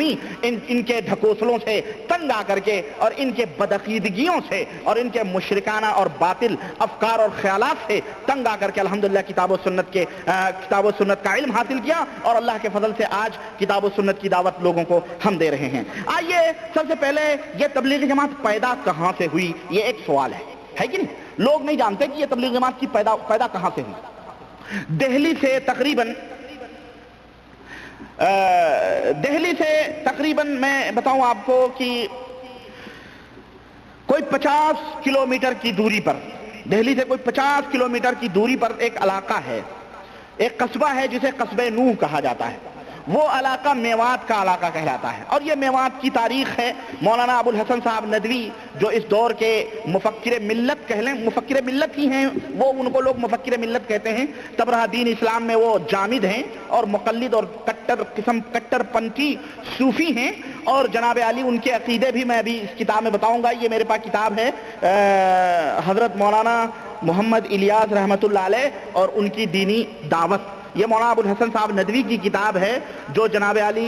ان کے ڈھکوسلوں سے تنگ آ کر کے اور ان کے بدعقیدگیوں سے اور ان کے مشرکانہ اور باطل افکار اور خیالات سے تنگ آ کر کے الحمدللہ کتاب و سنت کا علم حاصل کیا، اور اللہ کے فضل سے آج کتاب و سنت کی دعوت لوگوں کو ہم دے رہے ہیں۔ آئیے سب سے پہلے یہ تبلیغی جماعت پیدا کہاں سے ہوئی، یہ ایک سوال ہے کہ نہیں؟ لوگ نہیں جانتے کہ یہ تبلیغی جماعت کی پیدا کہاں سے ہوئی۔ دہلی سے تقریباً میں بتاؤں آپ کو کہ کوئی 50 کلومیٹر کی دوری پر، دہلی سے کوئی 50 کلومیٹر کی دوری پر ایک علاقہ ہے، ایک قصبہ ہے جسے قصبہ نوح کہا جاتا ہے۔ وہ علاقہ میوات کا علاقہ کہلاتا ہے، اور یہ میوات کی تاریخ ہے مولانا ابو الحسن صاحب ندوی جو اس دور کے مفکر ملت کہہ لیں، مفکر ملت ہی ہیں وہ، ان کو لوگ مفکر ملت کہتے ہیں۔ تبرہ دین اسلام میں وہ جامد ہیں اور مقلد اور کٹر پنتھی صوفی ہیں، اور جناب علی ان کے عقیدے بھی میں ابھی اس کتاب میں بتاؤں گا۔ یہ میرے پاس کتاب ہے حضرت مولانا محمد الیاس رحمۃ اللہ علیہ اور ان کی دینی دعوت، یہ مولانا ابو الحسن صاحب ندوی کی کتاب ہے جو جناب علی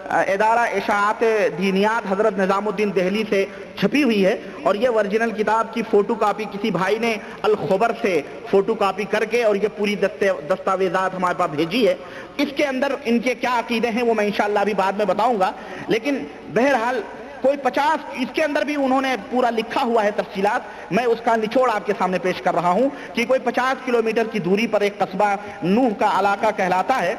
ادارہ اشاعت دینیات حضرت نظام الدین دہلی سے چھپی ہوئی ہے، اور یہ ورجنل کتاب کی فوٹو کاپی کسی بھائی نے الخبر سے فوٹو کاپی کر کے اور یہ پوری دستاویزات ہمارے پاس بھیجی ہے۔ اس کے اندر ان کے کیا عقیدے ہیں وہ میں انشاءاللہ ابھی بعد میں بتاؤں گا، لیکن بہرحال کوئی 50، اس کے اندر بھی انہوں نے پورا لکھا ہوا ہے تفصیلات، میں اس کا نچوڑ آپ کے سامنے پیش کر رہا ہوں کہ کوئی 50 کلومیٹر کی دوری پر ایک قصبہ نوح کا علاقہ کہلاتا ہے۔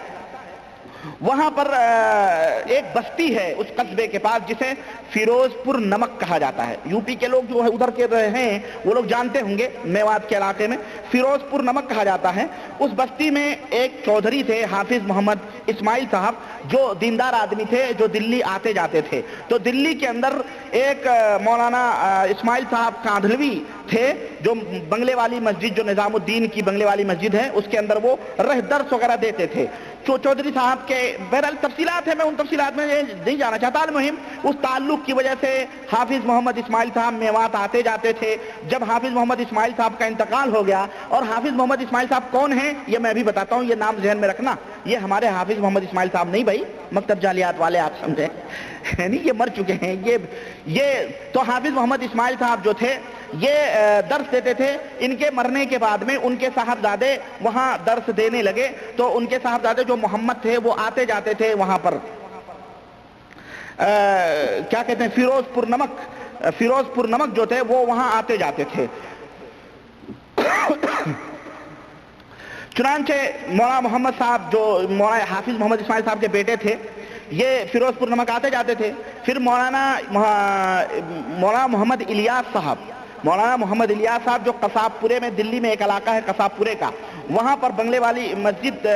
وہاں پر ایک بستی ہے اس قصبے کے پاس جسے فیروز پور نمک کہا جاتا ہے۔ یو پی کے لوگ جو ہے ادھر کے رہے ہیں وہ لوگ جانتے ہوں گے، میوات کے علاقے میں فیروز پور نمک کہا جاتا ہے۔ اس بستی میں ایک چودھری تھے حافظ محمد اسماعیل صاحب، جو دیندار آدمی تھے، جو دلی آتے جاتے تھے۔ تو دلی کے اندر ایک مولانا اسماعیل صاحب کاندھلوی تھے جو بنگلے والی مسجد، جو نظام الدین کی بنگلے والی مسجد ہے، اس کے اندر وہ رہ درس وغیرہ دیتے تھے۔ چودھری صاحب کے بہرحال تفصیلات ہیں، میں ان تفصیلات میں نہیں جانا چاہتا، المہم اس تعلق کی وجہ سے حافظ محمد اسماعیل صاحب میوات آتے جاتے تھے۔ جب حافظ محمد اسماعیل صاحب کا انتقال ہو گیا، اور حافظ محمد اسماعیل صاحب کون ہیں یہ میں بھی بتاتا ہوں، یہ نام ذہن میں رکھنا، یہ ہمارے حافظ محمد اسماعیل صاحب نہیں بھائی، مکتب جالیات والے آپ سمجھیں، یعنی یہ مر چکے ہیں۔ یہ تو حافظ محمد اسماعیل صاحب جو تھے یہ درس دیتے تھے۔ ان کے مرنے کے بعد میں ان کے صاحبزادے وہاں درس دینے لگے، تو ان کے صاحبزادے جو محمد تھے وہ آتے جاتے تھے وہاں پر، کیا کہتے ہیں، فیروز پور نمک جو تھے وہ وہاں آتے جاتے تھے۔ چنانچہ مولانا محمد صاحب جو مولانا حافظ محمد اسماعیل صاحب کے بیٹے تھے، یہ فیروز پور نمک آتے جاتے تھے۔ پھر مولانا محمد الیاس صاحب جو قصاب پورے میں، دلی میں ایک علاقہ ہے قصاب پورے کا، وہاں پر بنگلے والی مسجد،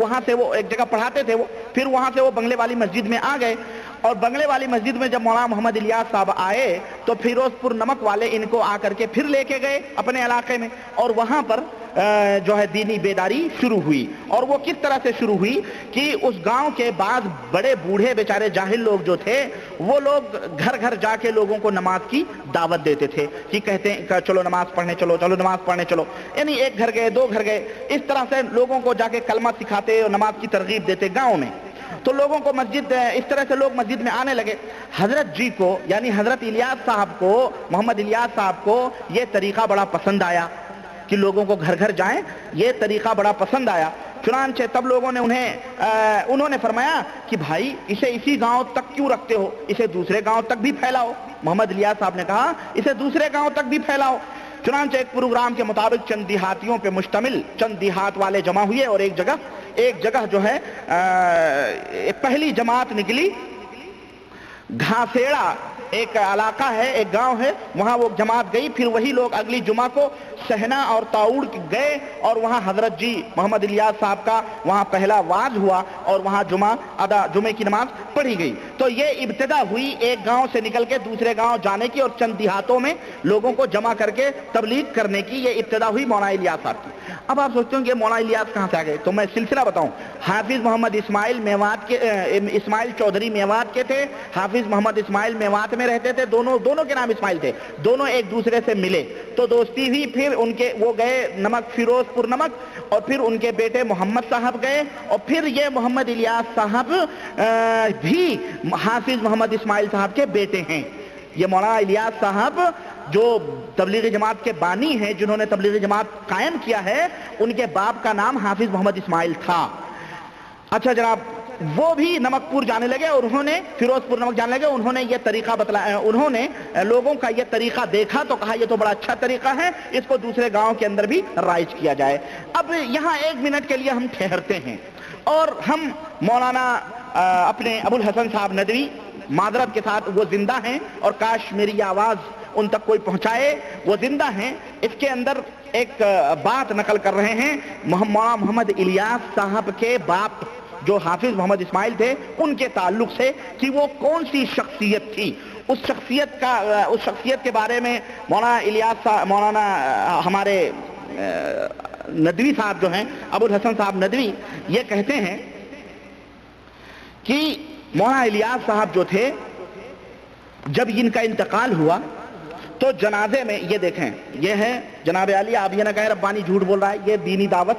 وہاں سے وہ ایک جگہ پڑھاتے تھے، وہ پھر وہاں سے وہ بنگلے والی مسجد میں آ گئے، اور بنگلے والی مسجد میں جب مولانا محمد الیاس صاحب آئے تو فیروز پور نمک والے ان کو آ کر کے پھر لے کے گئے اپنے علاقے میں، اور وہاں پر جو ہے دینی بیداری شروع ہوئی۔ اور وہ کس طرح سے شروع ہوئی کہ اس گاؤں کے بعض بڑے بوڑھے بیچارے جاہل لوگ جو تھے، وہ لوگ گھر گھر جا کے لوگوں کو نماز کی دعوت دیتے تھے کہ کہتے ہیں چلو نماز پڑھنے چلو، چلو نماز پڑھنے چلو، یعنی ایک گھر گئے، دو گھر گئے، اس طرح سے لوگوں کو جا کے کلمہ سکھاتے اور نماز کی ترغیب دیتے گاؤں میں۔ تو لوگوں کو مسجد، اس طرح سے لوگ مسجد میں آنے لگے۔ حضرت جی کو، یعنی حضرت الیاس صاحب کو، محمد الیاس صاحب کو یہ طریقہ بڑا پسند آیا کہ لوگوں کو گھر گھر جائیں، یہ طریقہ بڑا پسند آیا۔ چنانچہ تب لوگوں نے انہوں نے فرمایا کہ بھائی اسے اسی گاؤں تک کیوں رکھتے ہو، اسے دوسرے گاؤں تک بھی پھیلاؤ۔ محمد الیاس صاحب نے کہا اسے دوسرے گاؤں تک بھی پھیلاؤ۔ چنانچہ ایک پروگرام کے مطابق چند دیہاتیوں پہ مشتمل چند دیہات والے جمع ہوئے، اور ایک جگہ جو ہے پہلی جماعت نکلی۔ گھاسیڑا ایک علاقہ ہے، ایک گاؤں ہے، وہاں وہ جماعت گئی۔ پھر وہی لوگ اگلی جمعہ کو سہنا اور تاؤڑ گئے، اور وہاں حضرت جی محمد الیاس صاحب کا وہاں پہلا واعظ ہوا، اور وہاں جمعے کی نماز پڑھی گئی۔ تو یہ ابتدا ہوئی ایک گاؤں سے نکل کے دوسرے گاؤں جانے کی، اور چند دیہاتوں میں لوگوں کو جمع کر کے تبلیغ کرنے کی، یہ ابتدا ہوئی مولانا الیاس صاحب کی۔ اب آپ سوچتے ہوں کہ مولانا الیاس کہاں سے آ گئے، تو میں سلسلہ بتاؤں۔ حافظ محمد اسماعیل چودھری میوات کے تھے، حافظ محمد اسماعیل میوات میں رہتے تھے, دونوں کے نام اسماعیل تھے, دونوں ایک دوسرے سے ملے تو دوستی ہوئی. پھر ان کے وہ گئے نمک فیروز پور نمک, اور پھر ان کے بیٹے محمد صاحب گئے, اور پھر یہ محمد الیاس صاحب بھی حافظ محمد اسماعیل صاحب کے بیٹے ہیں. یہ مولانا الیاس صاحب جو تبلیغ جماعت کے بانی ہیں, جنہوں نے تبلیغ جماعت قائم کیا ہے, ان کے باپ کا نام حافظ محمد اسماعیل تھا. اچھا جناب, وہ بھی نمک پور جانے لگے اور انہوں نے فیروز پور نمک جانے لگے. انہوں نے یہ طریقہ بتلایا, انہوں نے لوگوں کا یہ طریقہ دیکھا تو کہا یہ تو بڑا اچھا طریقہ ہے, اس کو دوسرے گاؤں کے اندر بھی رائج کیا جائے. اب یہاں 1 منٹ کے لیے ہم ٹھہرتے ہیں اور ہم مولانا اپنے ابو الحسن صاحب ندوی, معذرت کے ساتھ وہ زندہ ہیں اور کاش میری آواز ان تک کوئی پہنچائے, وہ زندہ ہیں, اس کے اندر ایک بات نقل کر رہے ہیں مولانا محمد الیاس صاحب کے باپ جو حافظ محمد اسماعیل تھے ان کے تعلق سے کہ وہ کون سی شخصیت تھی. اس شخصیت کے بارے میں مولانا ہمارے ندوی صاحب جو ہیں, ابو الحسن صاحب ندوی, یہ کہتے ہیں کہ مولانا الیاس صاحب جو تھے جب ان کا انتقال ہوا تو جنازے میں, یہ دیکھیں یہ ہے جناب عالی, آپ یہ نہ کہیں ربانی جھوٹ بول رہا ہے, یہ دینی دعوت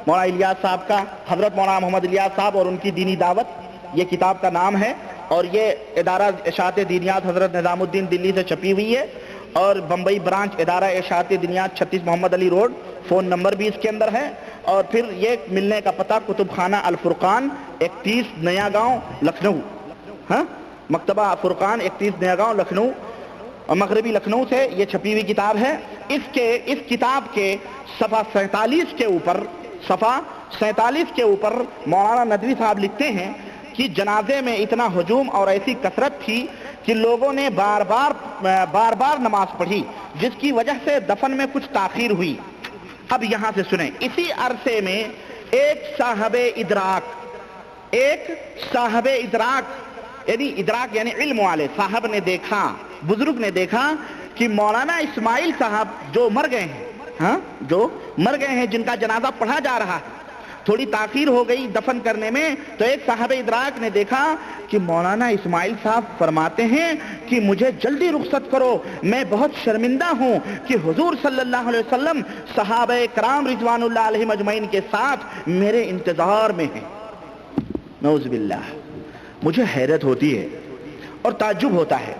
مولانا الیاس صاحب کا, حضرت مولانا محمد الیاس صاحب اور ان کی دینی دعوت, یہ کتاب کا نام ہے, اور یہ ادارہ اشاعت دینیات حضرت نظام الدین دلی سے چھپی ہوئی ہے, اور بمبئی برانچ ادارہ اشاعت دینیات 36 محمد علی روڈ, فون نمبر بھی اس کے اندر ہے. اور پھر یہ ملنے کا پتہ کتب خانہ الفرقان 31 نیا گاؤں لکھنؤ, ہاں مکتبہ فرقان 31 نیا گاؤں لکھنؤ, مغربی لکھنؤ سے یہ چھپی ہوئی کتاب ہے. اس کتاب کے صفحہ 47 کے اوپر مولانا ندوی صاحب لکھتے ہیں کہ جنازے میں اتنا ہجوم اور ایسی کثرت تھی کہ لوگوں نے بار بار نماز پڑھی, جس کی وجہ سے دفن میں کچھ تاخیر ہوئی. اب یہاں سے سنیں, اسی عرصے میں ایک صاحب ادراک یعنی علم والے صاحب نے دیکھا, بزرگ نے دیکھا کہ مولانا اسماعیل صاحب جو مر گئے ہیں, جن کا جنازہ پڑھا جا رہا ہے, تھوڑی تاخیر ہو گئی دفن کرنے میں, تو ایک صاحب ادراک نے دیکھا کہ مولانا اسماعیل صاحب فرماتے ہیں کہ مجھے جلدی رخصت کرو, میں بہت شرمندہ ہوں کہ حضور صلی اللہ علیہ وسلم صحابہ کرام رضوان اللہ علیہم اجمعین کے ساتھ میرے انتظار میں ہیں. نعوذ باللہ. مجھے حیرت ہوتی ہے اور تعجب ہوتا ہے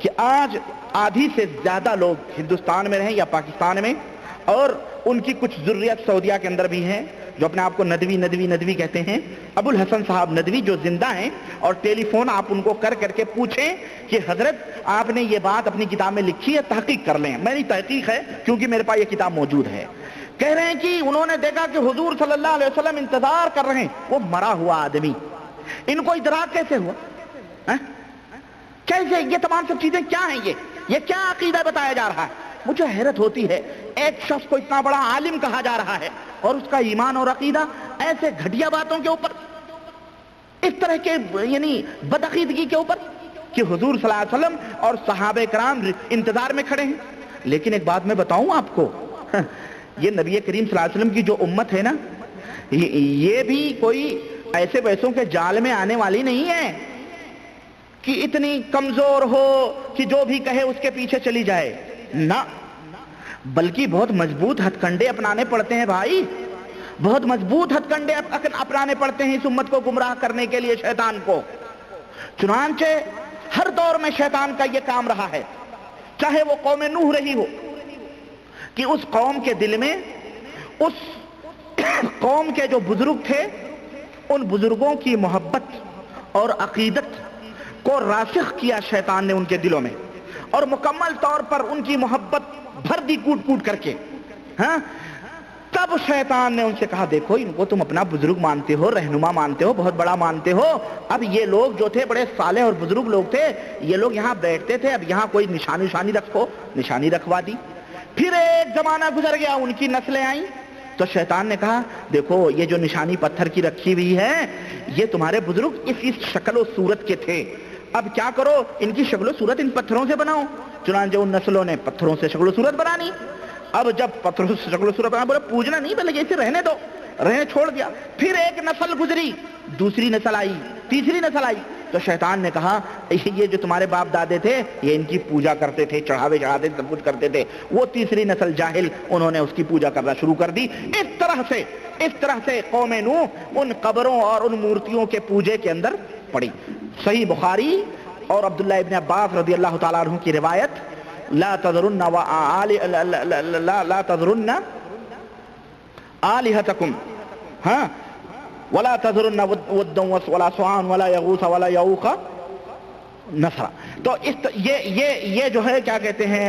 کہ آج آدھی سے زیادہ لوگ ہندوستان میں رہیں یا پاکستان میں, اور ان کی کچھ ذریت سعودیہ کے اندر بھی ہیں جو اپنے آپ کو ندوی کہتے ہیں. ابو الحسن صاحب ندوی جو زندہ ہیں, اور ٹیلی فون آپ ان کو کر کے پوچھیں کہ حضرت آپ نے یہ بات اپنی کتاب میں لکھی ہے, تحقیق کر لیں. میری تحقیق ہے کیونکہ میرے پاس یہ کتاب موجود ہے. کہہ رہے ہیں کہ انہوں نے دیکھا کہ حضور صلی اللہ علیہ وسلم انتظار کر رہے ہیں, وہ مرا ہوا آدمی, ان کو ادراک کیسے ہوا, کیسے, یہ تمام سب چیزیں کیا ہیں, یہ کیا عقیدہ بتایا جا رہا ہے. مجھے حیرت ہوتی ہے, ایک شخص کو اتنا بڑا عالم کہا جا رہا ہے اور اس کا ایمان اور عقیدہ ایسے گھٹیا باتوں کے اوپر, اس طرح کے یعنی بدعقیدگی کے اوپر کہ حضور صلی اللہ علیہ وسلم اور صحابہ کرام انتظار میں کھڑے ہیں. لیکن ایک بات میں بتاؤں آپ کو, یہ نبی کریم صلی اللہ علیہ وسلم کی جو امت ہے نا, یہ بھی کوئی ایسے ویسوں کے جال میں آنے والی نہیں ہے کہ اتنی کمزور ہو کہ جو بھی کہے اس کے پیچھے چلی جائے, نہ, بلکہ بہت مضبوط ہتھ کنڈے اپنانے پڑتے ہیں بھائی, بہت مضبوط ہتھ کنڈے اپنانے پڑتے ہیں اس امت کو گمراہ کرنے کے لیے, شیطان کو. چنانچہ ہر دور میں شیطان کا یہ کام رہا ہے, چاہے وہ قوم نوح رہی ہو کہ اس قوم کے دل میں, اس قوم کے جو بزرگ تھے, ان بزرگوں کی محبت اور عقیدت کو راسخ کیا شیطان نے ان کے دلوں میں, اور مکمل طور پر ان کی محبت بھر دی کوٹ کر کے. تب شیطان نے ان سے کہا دیکھو ان کو تم اپنا بزرگ مانتے ہو, رہنما مانتے ہو, بہت بڑا مانتے ہو, اب یہ لوگ جو تھے بڑے صالح اور بزرگ لوگ تھے, یہ لوگ یہاں بیٹھتے تھے, اب یہاں کوئی نشانی رکھو, نشانی رکھوا دی. پھر ایک زمانہ گزر گیا, ان کی نسلیں آئیں, تو شیطان نے کہا دیکھو یہ جو نشانی پتھر کی رکھی ہوئی ہے, یہ تمہارے بزرگ اس شکل و صورت کے تھے, اب کیا کرو ان کی شکل و صورت ان پتھروں سے بناؤ. چنانچہ ان نسلوں نے پتھروں سے شکل و صورت بنانی. اب جب پتھروں سے شکل و صورت بنا, بولے پوجنا نہیں, بلکہ اسے رہنے دو, رہنے چھوڑ دیا. پھر ایک نسل گزری, دوسری نسل آئی, تیسری نسل آئی, تو شیطان نے کہا یہ جو تمہارے باپ دادے تھے یہ ان کی پوجا کرتے تھے، چڑھاوے چڑھاتے تھے، سب کچھ کرتے تھے. وہ تیسری نسل جاہل انہوں نے اس کی پوجا کرنا شروع کر دی. اس طرح سے قوم نوح ان قبروں اور ان مورتیوں کے پوجے کے اندر پڑی. صحیح بخاری اور عبداللہ ابن عباس رضی اللہ تعالیٰ عنہ کی روایت، لا تذرن آلہتکم ہاں ولا تذرن ودا ولا سواعا ولا یغوث ولا یعوق نصرا. تو یہ جو ہے کیا کہتے ہیں،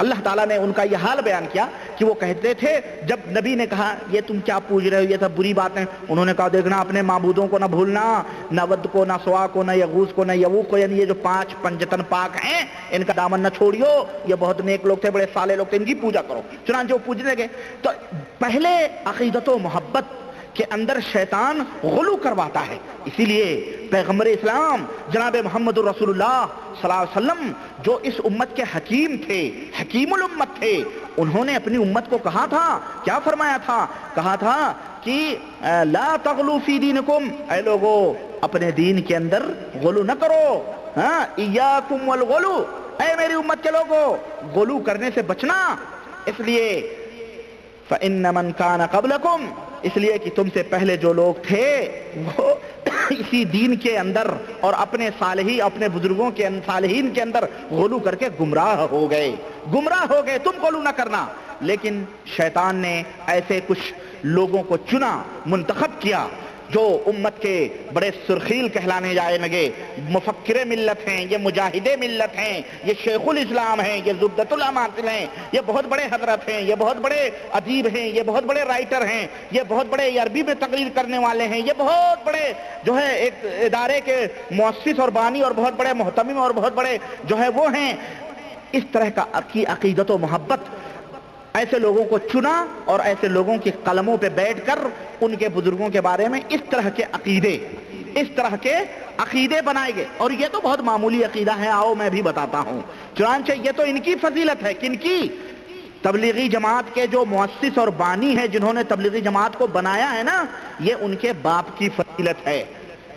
اللہ تعالیٰ نے ان کا یہ حال بیان کیا کہ وہ کہتے تھے جب نبی نے کہا یہ تم کیا پوج رہے ہو، یہ سب بری باتیں، انہوں نے کہا دیکھنا اپنے معبودوں کو نہ بھولنا، نہ ود کو، نہ سوا کو، نہ یغوث کو، نہ یعوق کو، یعنی یہ جو 5 پنجتن پاک ہیں ان کا دامن نہ چھوڑیو، یہ بہت نیک لوگ تھے، بڑے صالح لوگ تھے، ان کی پوجا کرو. چنانچہ وہ پوجنے لگے. تو پہلے عقیدت و محبت کے اندر شیطان غلو کرواتا ہے. اسی لیے پیغمبر اسلام جناب محمد الرسول اللہ صلی اللہ علیہ وسلم جو اس امت کے حکیم تھے، حکیم الامت تھے، انہوں نے اپنی امت کو کہا تھا، کیا فرمایا تھا؟ کہا تھا کہ لا تغلو فی دینکم، اے لوگو اپنے دین کے اندر غلو نہ کرو. ہاں ایاکم والغلو، اے میری امت کے لوگو غلو کرنے سے بچنا. اس لیے فإن من كان قبلكم، اس لیے کہ تم سے پہلے جو لوگ تھے وہ اسی دین کے اندر اور اپنے اپنے بزرگوں کے صالحین کے اندر غلو کر کے گمراہ ہو گئے. تم غلو نہ کرنا. لیکن شیطان نے ایسے کچھ لوگوں کو چنا، منتخب کیا جو امت کے بڑے سرخیل کہلانے جائے لگے. مفکر ملت ہیں، یہ مجاہد ملت ہیں، یہ شیخ الاسلام ہیں، یہ زبدۃ الاماثل ہیں، یہ بہت بڑے حضرت ہیں، یہ بہت بڑے ادیب ہیں، یہ بہت بڑے رائٹر ہیں، یہ بہت بڑے عربی میں تقریر کرنے والے ہیں، یہ بہت بڑے جو ہے ایک ادارے کے مؤسس اور بانی اور بہت بڑے محتمم اور بہت بڑے جو ہے وہ ہیں. اس طرح کا عقیدت و محبت ایسے لوگوں کو چنا اور ایسے لوگوں کے قلموں پہ بیٹھ کر ان کے بزرگوں کے بارے میں اس طرح کے عقیدے بنائے گئے. اور یہ تو بہت معمولی عقیدہ ہے، آؤ میں بھی بتاتا ہوں. چنانچہ یہ تو ان کی فضیلت ہے. کن کی؟ تبلیغی جماعت کے جو مؤسس اور بانی ہیں، جنہوں نے تبلیغی جماعت کو بنایا ہے نا، یہ ان کے باپ کی فضیلت ہے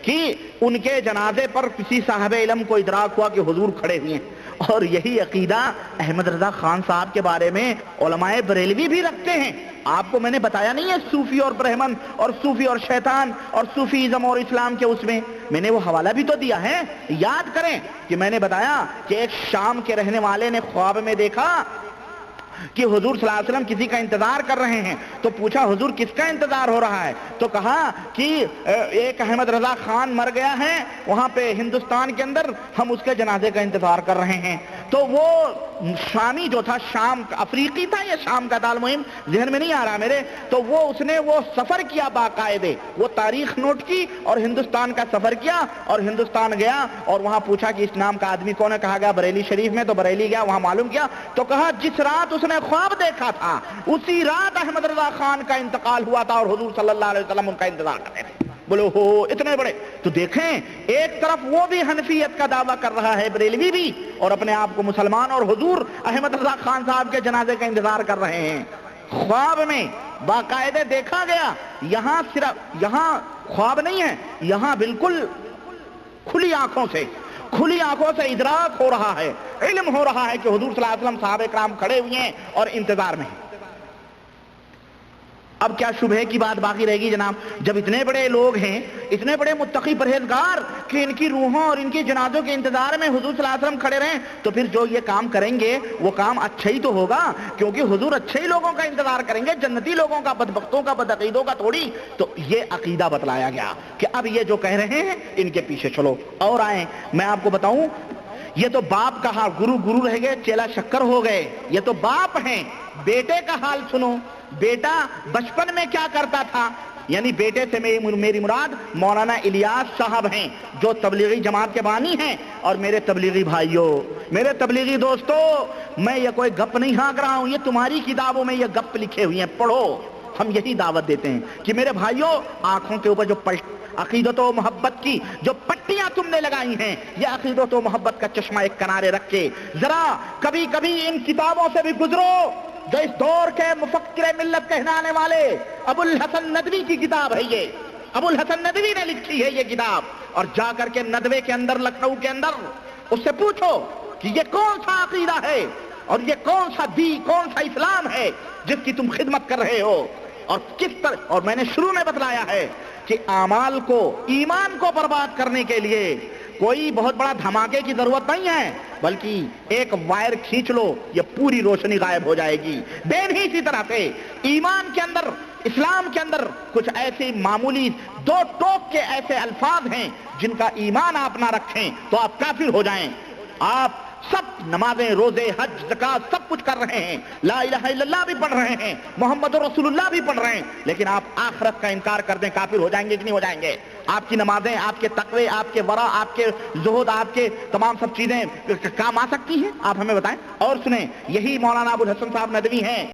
کہ ان کے جنازے پر کسی صاحب علم کو ادراک ہوا کہ حضور کھڑے ہوئے ہیں. اور یہی عقیدہ احمد رضا خان صاحب کے بارے میں علماء بریلوی بھی رکھتے ہیں. آپ کو میں نے بتایا نہیں ہے صوفی اور برہمن اور صوفی اور شیطان اور صوفیزم اور اسلام کے اس میں نے وہ حوالہ بھی تو دیا ہے. یاد کریں کہ میں نے بتایا کہ ایک شام کے رہنے والے نے خواب میں دیکھا کہ حضور صلی اللہ علیہ وسلم کسی کا انتظار کر رہے ہیں. تو پوچھا حضور کس کا انتظار ہو رہا ہے؟ تو کہا کہ ایک احمد رضا خان مر گیا ہے وہاں پہ ہندوستان کے اندر، ہم اس کے جنازے کا انتظار کر رہے ہیں. تو وہ شامی جو تھا، شام افریقی تھا یا شام کا تھا، مہم ذہن میں نہیں آ رہا میرے، تو اس نے وہ سفر کیا باقاعدے، وہ تاریخ نوٹ کی اور ہندوستان کا سفر کیا اور ہندوستان گیا اور وہاں پوچھا کہ اس نام کا آدمی کون ہے؟ کہا گیا بریلی شریف میں. تو بریلی گیا، وہاں معلوم کیا تو کہا جس رات اس نے خواب دیکھا تھا اسی رات احمد رضا خان کا انتقال ہوا تھا اور حضور صلی اللہ علیہ وسلم ان کا انتظار کر رہے تھے. بولو ہو اتنے بڑے. تو دیکھیں ایک طرف وہ بھی حنفیت کا دعویٰ کر رہا ہے بریلوی بھی، اور اپنے آپ کو مسلمان، اور حضور احمد رضا خان صاحب کے جنازے کا انتظار کر رہے ہیں. خواب میں باقاعدے دیکھا گیا. یہاں خواب نہیں ہے، یہاں بالکل کھلی آنکھوں سے ادراک ہو رہا ہے، علم ہو رہا ہے کہ حضور صلی اللہ علیہ وسلم صحابہ کرام کھڑے ہوئے ہیں اور انتظار میں ہیں. اب کیا شبہ کی بات باقی رہے گی جناب؟ جب اتنے بڑے لوگ ہیں، اتنے بڑے متقی پرہیزگار کہ ان کی روحوں اور ان کی جنازوں کے انتظار میں حضور صلی اللہ علیہ وسلم کھڑے رہیں، تو پھر جو یہ کام کریں گے وہ کام اچھا ہی تو ہوگا، کیونکہ حضور اچھے ہی لوگوں کا انتظار کریں گے، جنتی لوگوں کا، بدبختوں کا، بدعقیدوں کا تھوڑی. تو یہ عقیدہ بتلایا گیا کہ اب یہ جو کہہ رہے ہیں ان کے پیچھے چلو. اور آئیں میں آپ کو بتاؤں، یہ تو باپ کا حال، گرو رہ گئے، چیلا شکر ہو گئے. یہ تو باپ ہیں. بیٹے کا حال سنو. بیٹا بچپن میں کیا کرتا تھا؟ یعنی بیٹے سے میری مراد مولانا الیاس صاحب ہیں جو تبلیغی جماعت کے بانی ہیں. اور میرے تبلیغی بھائیوں، میرے تبلیغی دوستوں، میں یہ کوئی گپ نہیں ہانک رہا ہوں، یہ تمہاری کتابوں میں یہ گپ لکھے ہوئے ہیں، پڑھو. ہم یہی دعوت دیتے ہیں کہ میرے بھائیوں، آنکھوں کے اوپر جو عقیدت و محبت کی جو پٹیاں تم نے لگائی ہیں، یہ عقیدت و محبت کا چشمہ ایک کنارے رکھ کے ذرا کبھی کبھی ان کتابوں سے بھی گزرو جو اس دور کے مفکر ملت کہلانے والے ابو الحسن ندوی کی کتاب ہے. یہ ابو الحسن ندوی نے لکھی ہے یہ کتاب. اور جا کر کے ندوے کے اندر لکھنؤ کے اندر اس سے پوچھو کہ یہ کون سا عقیدہ ہے اور یہ کون سا دین، کون سا اسلام ہے جس کی تم خدمت کر رہے ہو، اور کس طرح۔ اور میں نے شروع میں بتلایا ہے کہ اعمال کو، ایمان کو برباد کرنے کے لیے کوئی بہت بڑا دھماکے کی ضرورت نہیں ہے، بلکہ ایک وائر کھینچ لو، یہ پوری روشنی غائب ہو جائے گی۔ دین ہی اسی طرح سے ایمان کے اندر، اسلام کے اندر کچھ ایسی معمولی دو ٹوک کے ایسے الفاظ ہیں جن کا ایمان آپ نہ رکھیں تو آپ کافر ہو جائیں۔ آپ سب نمازیں، روزے، حج، زکات سب کچھ کر رہے ہیں، لا الہ الا اللہ بھی پڑھ رہے ہیں، محمد رسول اللہ بھی پڑھ رہے ہیں، لیکن آپ آخرت کا انکار کر دیں، کافر ہو جائیں گے کہ نہیں ہو جائیں گے؟ آپ کی نمازیں، آپ کے تقوی، آپ کے ورع، آپ کے زہد، آپ کے تمام سب چیزیں کام آ سکتی ہیں؟ آپ ہمیں بتائیں۔ اور سنیں، یہی مولانا ابوالحسن صاحب ندوی ہیں